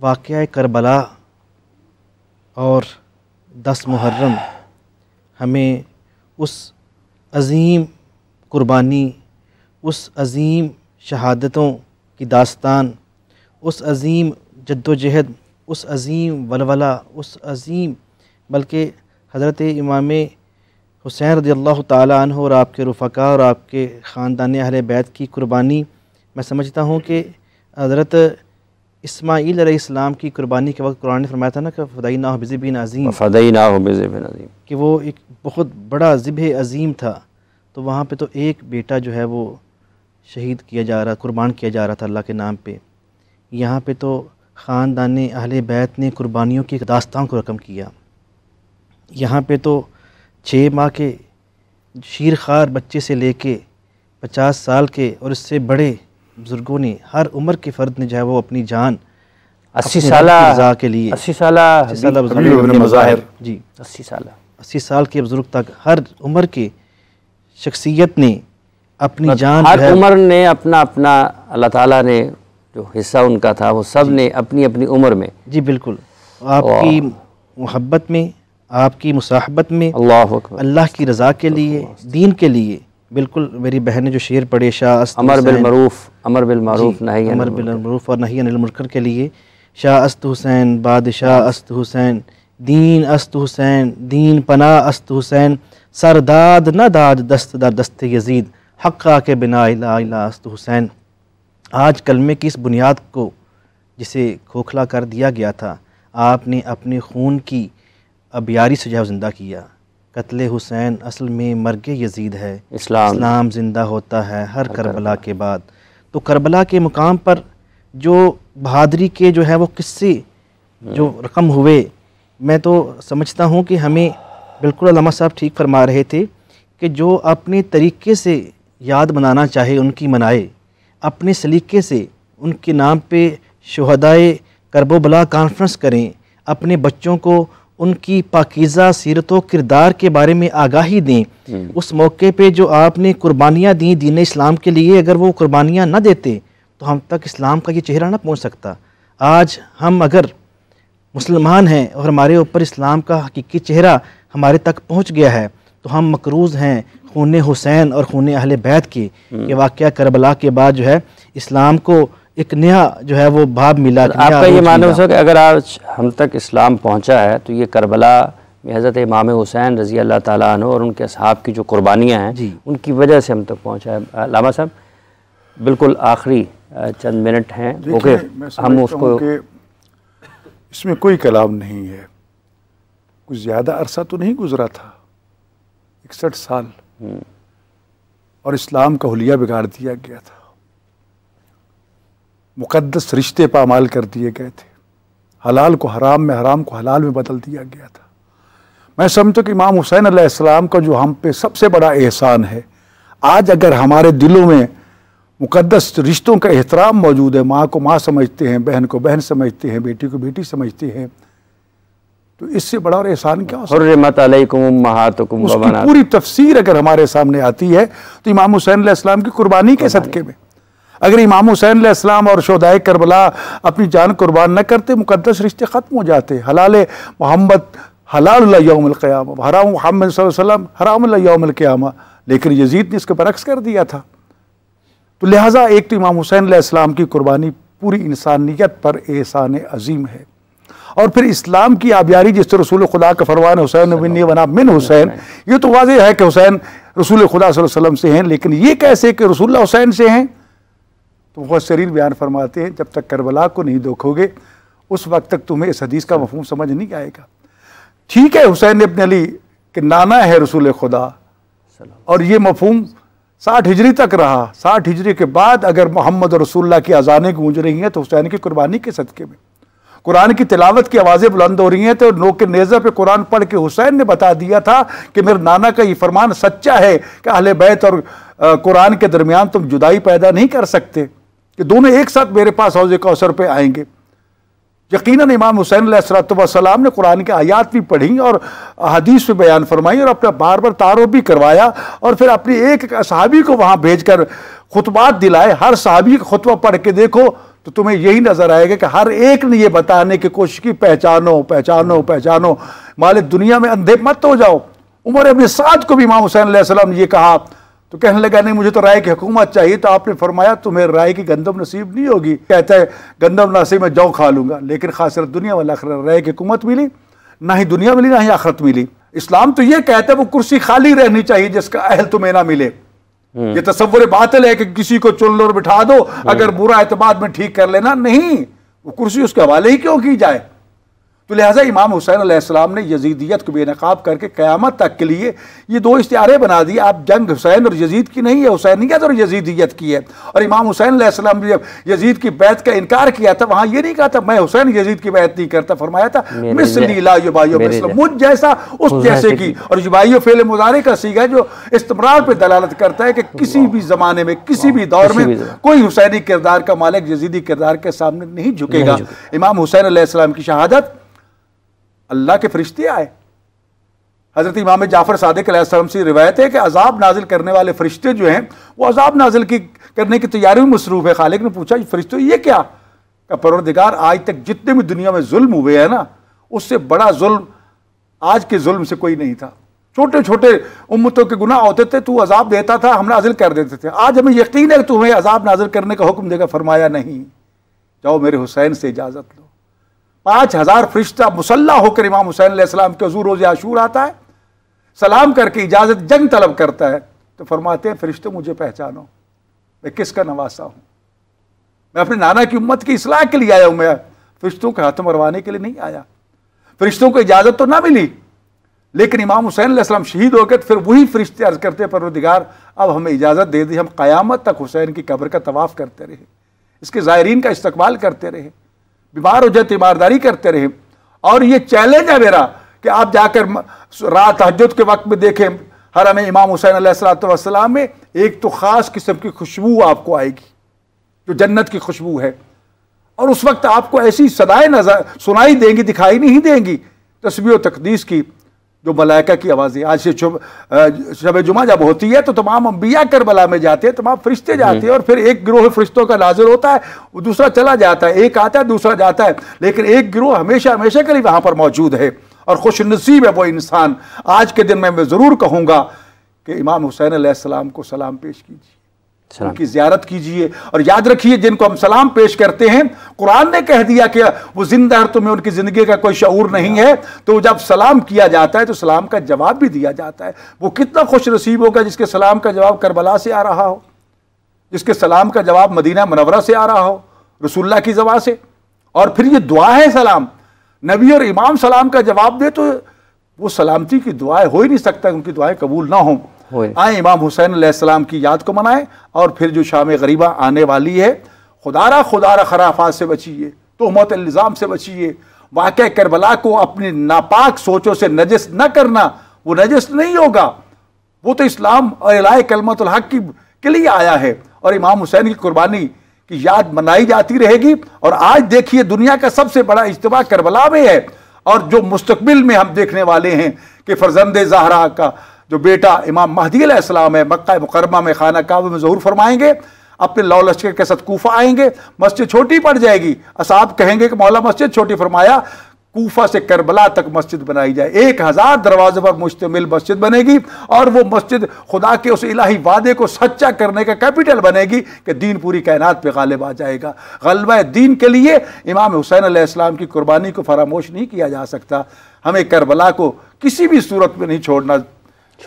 वाक़या करबला और 10 मुहर्रम हमें उस अज़ीम कुर्बानी, उस अज़ीम शहादतों की दास्तान, उस अज़ीम जद्दोजहद, उस अज़ीम वलवला, उस अज़ीम बल्कि हज़रत इमाम हुसैन रज़ियल्लाहु ताला अन्हु और आपके रुफ़क़ा और आपके ख़ानदान अहले बैत की कुर्बानी, मैं समझता हूँ कि हज़रत इस्माईल अलैहिस्सलाम की कुर्बानी के वक्त कुरान ने फरमाया था ना कि फ़दैनाहु बिज़िब्हिन अज़ीम, कि वो एक बहुत बड़ा ज़िब्ह अज़ीम था। तो वहाँ पे तो एक बेटा जो है वो शहीद किया जा रहा, कुर्बान किया जा रहा था अल्लाह के नाम पे। यहाँ पे तो ख़ानदान अहले बैत ने कुर्बानियों की दास्तान को रकम किया। यहाँ पे तो 6 माह के शीरखार बच्चे से लेके 50 साल के और इससे बड़े बुज़ुर्गों ने, हर उम्र के फ़र्द ने जो है वो अपनी जान 80 साल के लिए, 80 साल मज़ाहिर जी 80 साल के बुज़ुर्ग तक हर उम्र के शख्सियत ने अपनी जान, हर उम्र ने अपना अपना, अल्लाह ताला ने जो हिस्सा उनका था वो सब ने अपनी अपनी उम्र में, जी बिल्कुल, आपकी मोहब्बत में, आपकी मुसाहबत में, अल्लाह की रज़ा के लिए, दीन के लिए। बिल्कुल मेरी बहन ने जो शेर पढ़े, अमर बिल मारूफ नही अनिल मुनकर के लिए, शाह अस्त हुसैन, बादशाह अस्त हुसैन, दीन अस्त हुसैन, दीन पना अस्त हुसैन, सरदाद न दाद दस्त दर दस्त यजीद, हक़्क़ा के बिना इला इला अस्त हुसैन। आज कलमे की इस बुनियाद को जिसे खोखला कर दिया गया था, आपने अपने खून की अबियारी से जो ज़िंदा किया। कत्ले हुसैन असल में मर्गे यजीद है, इस्लाम ज़िंदा होता है हर करबला के बाद। तो करबला के मुकाम पर जो बहादरी के जो है वो किस्से जो रकम हुए, मैं तो समझता हूँ कि हमें बिल्कुल अल्लामा साहब ठीक फरमा रहे थे कि जो अपने तरीक़े से याद मनाना चाहे उनकी मनाए, अपने सलीके से उनके नाम पे शुहदाए करबला कॉन्फ्रेंस करें, अपने बच्चों को उनकी पाकीज़ा सीरत व किरदार के बारे में आगाही दें। उस मौके पे जो आपने कुर्बानियाँ दी दीन इस्लाम के लिए, अगर वो कुर्बानियाँ न देते तो हम तक इस्लाम का ये चेहरा ना पहुँच सकता। आज हम अगर मुसलमान हैं और हमारे ऊपर इस्लाम का हकीकी चेहरा हमारे तक पहुँच गया है, तो हम मकरूज़ हैं खून हुसैन और खून अहले बैत के। ये वाक़या करबला के बाद जो है इस्लाम को एक नया जो है वो भाव मिला। आपका ये मानना है कि अगर आज हम तक इस्लाम पहुंचा है तो ये करबला में हज़रत इमाम हुसैन रज़ी अल्लाह ताला अन्हु और उनके असहाब की जो कुर्बानियाँ हैं उनकी वजह से हम तक पहुंचा है। लामा साहब बिल्कुल आखिरी चंद मिनट हैं, ओके, हम उसको, इसमें कोई कलाम नहीं है, कुछ ज़्यादा अरसा तो नहीं गुजरा था, 61 साल, और इस्लाम का हुलिया बिगाड़ दिया गया था, मुक़द्दस रिश्ते पामाल कर दिए गए थे, हलाल को हराम में, हराम को हलाल में बदल दिया गया था। मैं समझता हूँ कि इमाम हुसैन अलैहिस्सलाम का जो हम पे सबसे बड़ा एहसान है, आज अगर हमारे दिलों में मुक़द्दस रिश्तों का एहतराम मौजूद है, माँ को माँ समझते हैं, बहन को बहन समझते हैं, बेटी को बेटी समझते हैं, तो इससे बड़ा और एहसान क्या हो सकता है। उसकी पूरी तफसीर अगर हमारे सामने आती है तो इमाम हुसैन अलैहिस्सलाम की कुर्बानी के सदक़े में, अगर इमाम हुसैन अलैहिस्सलाम और शोहदाए करबला अपनी जान कुर्बान न करते, मुक़द्दस रिश्ते ख़त्म हो जाते। हलाल मोहम्मद हलाल यौमुल क़यामा, हराम मोहम्मद सल्लल्लाहु अलैहि वसल्लम हराम यौमुल क़यामा, लेकिन यजीद ने इसके बरक्स कर दिया था। तो लिहाजा एक तो इमाम हुसैन अलैहिस्सलाम की कुर्बानी पूरी इंसानियत पर एहसान अजीम है, और फिर इस्लाम की आबियारी जिस तरह रसूल खुदा का फरमान हुसैन मिन्नी वना मिन हुसैन, ये तो वाज़ेह है कि हुसैन रसूल खुदा सल्लल्लाहु अलैहि वसल्लम से हैं, लेकिन ये कैसे कि रसूलुल्लाह हुसैन से हैं? तो मुफस्सिरीन बयान फरमाते हैं, जब तक करबला को नहीं देखोगे उस वक्त तक तुम्हें इस हदीस का मफहूम समझ नहीं आएगा। ठीक है, हुसैन इब्न अली के नाना है रसूल खुदा, और ये मफहूम 60 हिजरी तक रहा। 60 हिजरी के बाद अगर मोहम्मद और रसूलुल्लाह की अज़ानें गूंज रही हैं तो हुसैन की कुर्बानी के सदक़े में, कुरान की तिलावत की आवाज़ें बुलंद हो रही हैं, तो नोक नेज़ा पे कुरान पढ़ के हुसैन ने बता दिया था कि मेरे नाना का ये फरमान सच्चा है कि अहले बैत और कुरान के दरमियान तुम जुदाई पैदा नहीं कर सकते, कि दोनों एक साथ मेरे पास हौज़े कौसर पे आएंगे। यकीनन इमाम हुसैन अलैहिस्सलाम ने कुरान की आयात भी पढ़ी और हदीस पे बयान फरमाई और अपना बार बार तारुफ भी करवाया, और फिर अपनी एक सहाबी को वहाँ भेजकर खुतबात दिलाए। हर सहाबी का खुतबा पढ़ के देखो तो तुम्हें यही नजर आएगा कि हर एक ने ये बताने की कोशिश की पहचानो पहचानो पहचानो, मालिक दुनिया में अंधे मत हो जाओ। उमर इब्न साद को भी इमाम हुसैन अलैहिस्सलाम ने ये कहा तो कहने लगा नहीं मुझे तो राय की हुकूमत चाहिए। तो आपने फरमाया तुम्हें राय की गंदम नसीब नहीं होगी। कहता है गंदम नसीब में जौ खा लूंगा, लेकिन खासर दुनिया वाला राय की हुकूमत मिली, ना ही दुनिया मिली ना ही आखिरत मिली। इस्लाम तो ये कहता है वो कुर्सी खाली रहनी चाहिए जिसका अहल तुम्हें ना मिले। ये तसव्वुर बातिल है कि किसी को चुन लो और बिठा दो, अगर बुरा एतमाद में ठीक कर लेना, नहीं, वो कुर्सी उसके हवाले ही क्यों की जाए। तो लिहाजा इमाम हुसैन अलैहिस्सलाम ने यजीदियत को बेनकाब करके क़यामत तक के लिए ये दो इश्तिहारे बना दिए। आप जंग हुसैन और यजीद की नहीं है, हुसैनियत और यजीदियत की है। और इमाम हुसैन अलैहिस्सलाम ने जब यजीद की बैत का इनकार किया था, वहाँ ये नहीं कहा था मैं हुसैन यजीद की बैत नहीं करता, फरमाया था मिस्ली ला युबाय्यु मिस्ल, मुझ जैसा उस जैसे की। और युबाय्यु फ़ेल मुज़ारे का सीगा जो इस्तिमरार पर दलालत करता है कि किसी भी ज़माने में किसी भी दौर में कोई हुसैनी किरदार का मालिक यजीदी किरदार के सामने नहीं झुकेगा। इमाम हुसैन अलैहिस्सलाम की शहादत अल्लाह के फरिश्ते आए। हजरत इमाम जाफर सादिक अलैहिस्सलाम से रिवायत है कि अजाब नाजिल करने वाले फरिश्ते जो हैं वो अजाब नाजिल करने की तैयारी में मसरूफ है। खालिक ने पूछा फरिश्तों ये क्या? का परवरदिगार आज तक जितने भी दुनिया में जुल्म हुए हैं ना, उससे बड़ा जुल्म आज के जुल्म से कोई नहीं था। छोटे छोटे उम्मतों के गुनाह होते थे, तू अजाब देता था, हम नाजिल कर देते थे। आज हमें यकीन है कि तुम्हें अजाब नाजिल करने का हुक्म देगा। फरमाया नहीं, जाओ मेरे हुसैन से इजाजत लो। 5000 फरिश्ता मुसल्ला होकर इमाम हुसैन अलैहिस्सलाम के हुज़ूर रोज़े आशूर आता है, सलाम करके इजाजत जंग तलब करता है। तो फरमाते हैं फरिश्ते मुझे पहचानो, मैं किसका नवासा हूं, मैं अपने नाना की उम्मत की इस्लाह के लिए आया हूं, मैं फरिश्तों के हाथों मरवाने के लिए नहीं आया। फरिश्तों को इजाजत तो ना मिली, लेकिन इमाम हुसैन अलैहिस्सलाम शहीद हो गए। तो फिर वही फरिश्ते अर्ज करते परवरदिगार अब हमें इजाजत दे दी, हम क़यामत तक हुसैन की कब्र का तवाफ करते रहे, इसके ज़ायरीन का इस्तकबाल करते रहे, बीमार हो जाए तीमारदारी करते रहे। और ये चैलेंज है मेरा कि आप जाकर रात तहज्जुद के वक्त में देखें हरम इमाम हुसैन अलैहिस्सलाम में एक तो ख़ास किस्म की खुशबू आपको आएगी जो जन्नत की खुशबू है, और उस वक्त आपको ऐसी सदाएं नजर सुनाई देंगी, दिखाई नहीं देंगी, तस्बीह और तकदीस की जो मलाइका की आवाज़ें। आज से शब जुमा जब होती है तो तमाम अंबिया करबला में जाते हैं, तमाम फरिश्ते जाते हैं, और फिर एक गिरोह फरिश्तों का नाज़िल होता है, वो दूसरा चला जाता है, एक आता है दूसरा जाता है, लेकिन एक गिरोह हमेशा हमेशा के लिए वहाँ पर मौजूद है। और खुश नसीब है वो इंसान। आज के दिन में मैं ज़रूर कहूँगा कि इमाम हुसैन अलैहिस्सलाम को सलाम पेश कीजिए, उनकी ज़ियारत कीजिए। और याद रखिए जिनको हम सलाम पेश करते हैं, कुरान ने कह दिया कि वो जिंदा है, तुम्हें उनकी ज़िंदगी का कोई शऊर नहीं है। तो जब सलाम किया जाता है तो सलाम का जवाब भी दिया जाता है। वो कितना खुश नसीब होगा जिसके सलाम का जवाब करबला से आ रहा हो, जिसके सलाम का जवाब मदीना मुनव्वरा से आ रहा हो रसूलुल्लाह की ज़बान से। और फिर ये दुआ है सलाम, नबी और इमाम सलाम का जवाब दे तो वो सलामती की दुआएं हो ही नहीं सकता, उनकी दुआएं कबूल ना हों। आए इमाम हुसैन अलैहिस्सलाम की याद को मनाएं, और फिर जो शाम गरीबा आने वाली है, खुदारा खराफात से बचिए, तोहमत इल्ज़ाम से बचिए। वाक़या करबला को अपनी नापाक सोचों से नजस न करना, वो नजस नहीं होगा, वो तो इस्लाम और इलाही कलमतुल हक के लिए आया है। और इमाम हुसैन की कुर्बानी की याद मनाई जाती रहेगी। और आज देखिए दुनिया का सबसे बड़ा इज्तिमा करबला में है, और जो मुस्तकबिल में हम देखने वाले हैं कि फरजंद ज़हरा का जो बेटा इमाम महदी अलैहिस्सलाम है, मक्का मुकर्रमा में खाना काबा में ज़हूर फरमाएंगे, अपने लौ लश्कर के साथ कूफा आएंगे, मस्जिद छोटी पड़ जाएगी, असहाब कहेंगे कि मौला मस्जिद छोटी, फरमाया कूफा से करबला तक मस्जिद बनाई जाए, 1000 दरवाजे पर मुश्तमिल मस्जिद बनेगी, और वो मस्जिद खुदा के उस इलाही वादे को सच्चा करने का कैपिटल बनेगी कि दीन पूरी कायनात पे गालिब आ जाएगा। गलबा दीन के लिए इमाम हुसैन अलैहिस्सलाम की कुर्बानी को फरामोश नहीं किया जा सकता। हमें करबला को किसी भी सूरत में नहीं छोड़ना।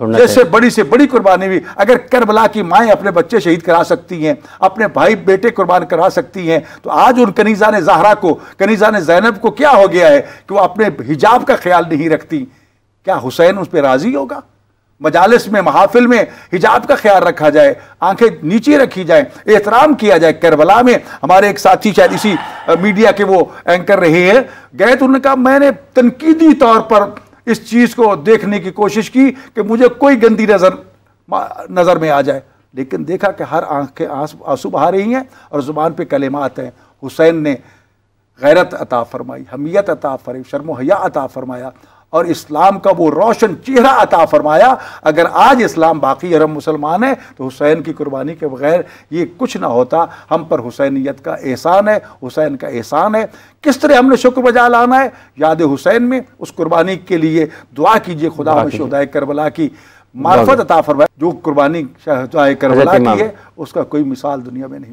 जैसे बड़ी से बड़ी कुर्बानी भी अगर करबला की माएँ अपने बच्चे शहीद करा सकती हैं, अपने भाई बेटे कुर्बान करा सकती हैं, तो आज उन कनीज़ान ज़हरा को, कनीज़ान ज़ैनब को क्या हो गया है कि वो अपने हिजाब का ख्याल नहीं रखती? क्या हुसैन उस पर राज़ी होगा? मजालिस में, महफिल में हिजाब का ख्याल रखा जाए, आंखें नीचे रखी जाए, एहतराम किया जाए। करबला में हमारे एक साथी शायद इसी मीडिया के वो एंकर रहे हैं, गए तो उन्होंने कहा मैंने तनकीदी तौर पर इस चीज़ को देखने की कोशिश की कि मुझे कोई गंदी नज़र में आ जाए, लेकिन देखा कि हर आंखें आंसू बहा रही हैं और ज़ुबान पे कलिमात हैं। हुसैन ने गैरत अता फरमाई, हमियत अता फरमाई, शर्म हया अता फरमाया, और इस्लाम का वो रोशन चेहरा अता फरमाया। अगर आज इस्लाम बाकी और हम मुसलमान हैं तो हुसैन की कुर्बानी के बगैर ये कुछ ना होता। हम पर हुसैनियत का एहसान है, हुसैन का एहसान है। किस तरह हमने शुक्र बजा लाना है? याद हुसैन में उस कुर्बानी के लिए दुआ कीजिए, खुदा हमें शुहदाए करबला की मार्फत अता फरमाए। जो कुर्बानी शहदाए करबला की है उसका कोई मिसाल दुनिया में नहीं मिलती।